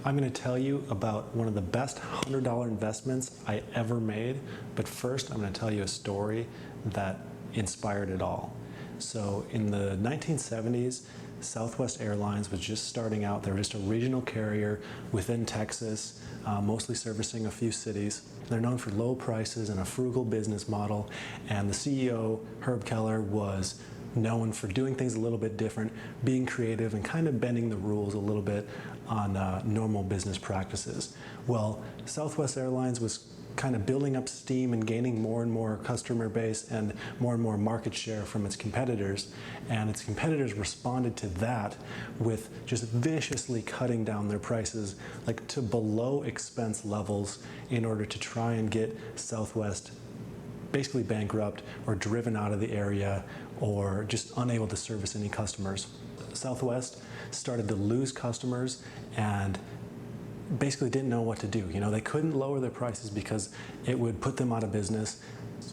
I'm going to tell you about one of the best $100 investments I ever made, but first I'm going to tell you a story that inspired it all. So in the 1970s, Southwest Airlines was just starting out. They were just a regional carrier within Texas, mostly servicing a few cities. They're known for low prices and a frugal business model, and the CEO, Herb Keller, was known for doing things a little bit different, being creative and kind of bending the rules a little bit on normal business practices. Well, Southwest Airlines was kind of building up steam and gaining more and more customer base and more market share from its competitors, and its competitors responded to that with just viciously cutting down their prices, like to below expense levels, in order to try and get Southwest basically bankrupt or driven out of the area or just unable to service any customers. Southwest started to lose customers and basically didn't know what to do. They couldn't lower their prices because it would put them out of business.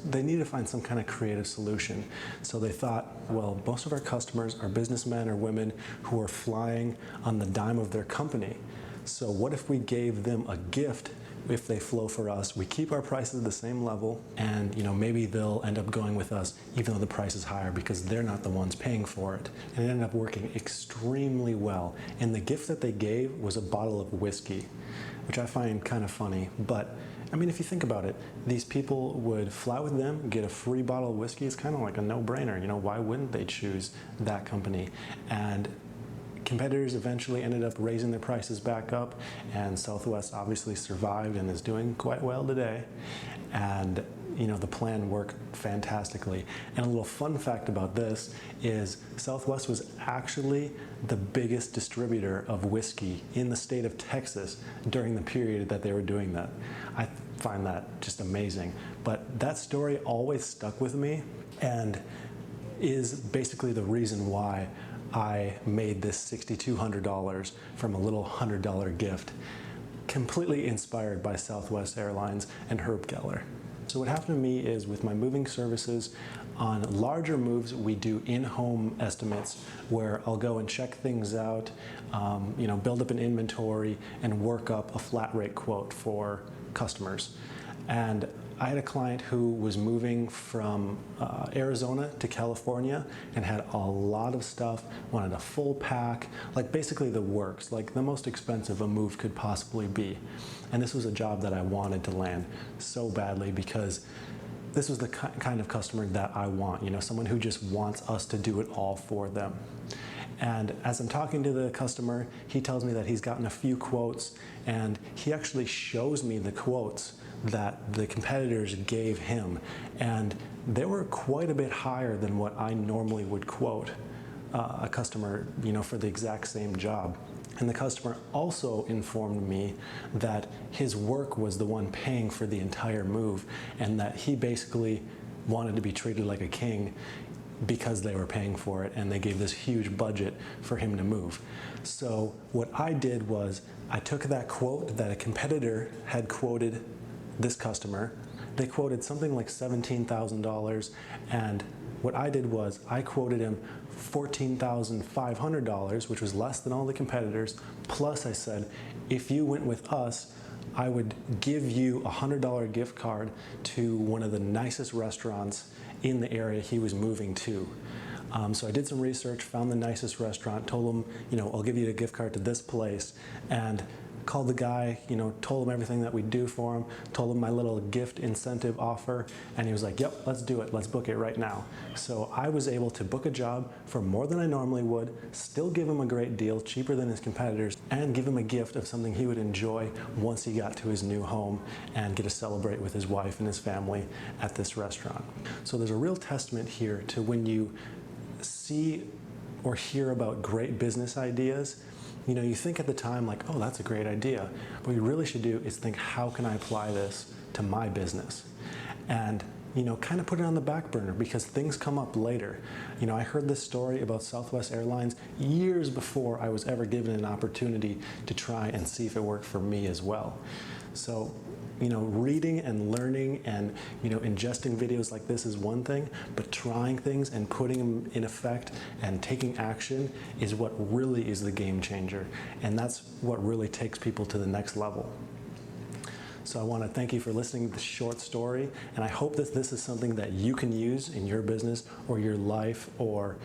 They needed to find some kind of creative solution. So they thought, well, most of our customers are businessmen or women who are flying on the dime of their company. So what if we gave them a gift if they flow for us? We keep our prices the same level, and maybe they'll end up going with us even though the price is higher because they're not the ones paying for it. And it ended up working extremely well. And the gift that they gave was a bottle of whiskey, which I find kind of funny. But I mean, if you think about it, these people would fly with them, get a free bottle of whiskey. It's kind of like a no-brainer. Why wouldn't they choose that company? And competitors eventually ended up raising their prices back up, and Southwest obviously survived and is doing quite well today. And the plan worked fantastically. And a little fun fact about this is Southwest was actually the biggest distributor of whiskey in the state of Texas during the period that they were doing that. I find that just amazing. But that story always stuck with me and is basically the reason why I made this $6,200 from a little $100 gift, completely inspired by Southwest Airlines and Herb Keller. So what happened to me is, with my moving services, on larger moves we do in-home estimates where I'll go and check things out, build up an inventory and work up a flat rate quote for customers. And I had a client who was moving from Arizona to California and had a lot of stuff, wanted a full pack, like basically the works, like the most expensive a move could possibly be. And this was a job that I wanted to land so badly because this was the kind of customer that I want, someone who just wants us to do it all for them. And as I'm talking to the customer, he tells me that he's gotten a few quotes, and he actually shows me the quotes that the competitors gave him. And they were quite a bit higher than what I normally would quote a customer, for the exact same job. And the customer also informed me that his work was the one paying for the entire move, and that he basically wanted to be treated like a king because they were paying for it, and they gave this huge budget for him to move. So what I did was I took that quote that a competitor had quoted this customer. They quoted something like $17,000, and what I did was I quoted him $14,500, which was less than all the competitors, plus I said, if you went with us, I would give you a $100 gift card to one of the nicest restaurants in the area he was moving to. So I did some research, found the nicest restaurant, told him, I'll give you a gift card to this place, and called the guy, told him everything that we do for him, told him my little gift incentive offer, and he was like, yep, let's do it, let's book it right now. So I was able to book a job for more than I normally would, still give him a great deal, cheaper than his competitors, and give him a gift of something he would enjoy once he got to his new home and get to celebrate with his wife and his family at this restaurant. So there's a real testament here to when you see or hear about great business ideas, you think at the time like, oh, that's a great idea. But what you really should do is think, how can I apply this to my business? And kind of put it on the back burner because things come up later. I heard this story about Southwest Airlines years before I was ever given an opportunity to try and see if it worked for me as well. So, reading and learning and, ingesting videos like this is one thing, but trying things and putting them in effect and taking action is what really is the game changer. And that's what really takes people to the next level. So I want to thank you for listening to this short story, and I hope that this is something that you can use in your business or your life or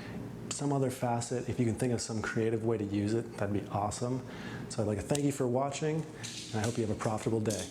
some other facet. If you can think of some creative way to use it, that'd be awesome. So I'd like to thank you for watching, and I hope you have a profitable day.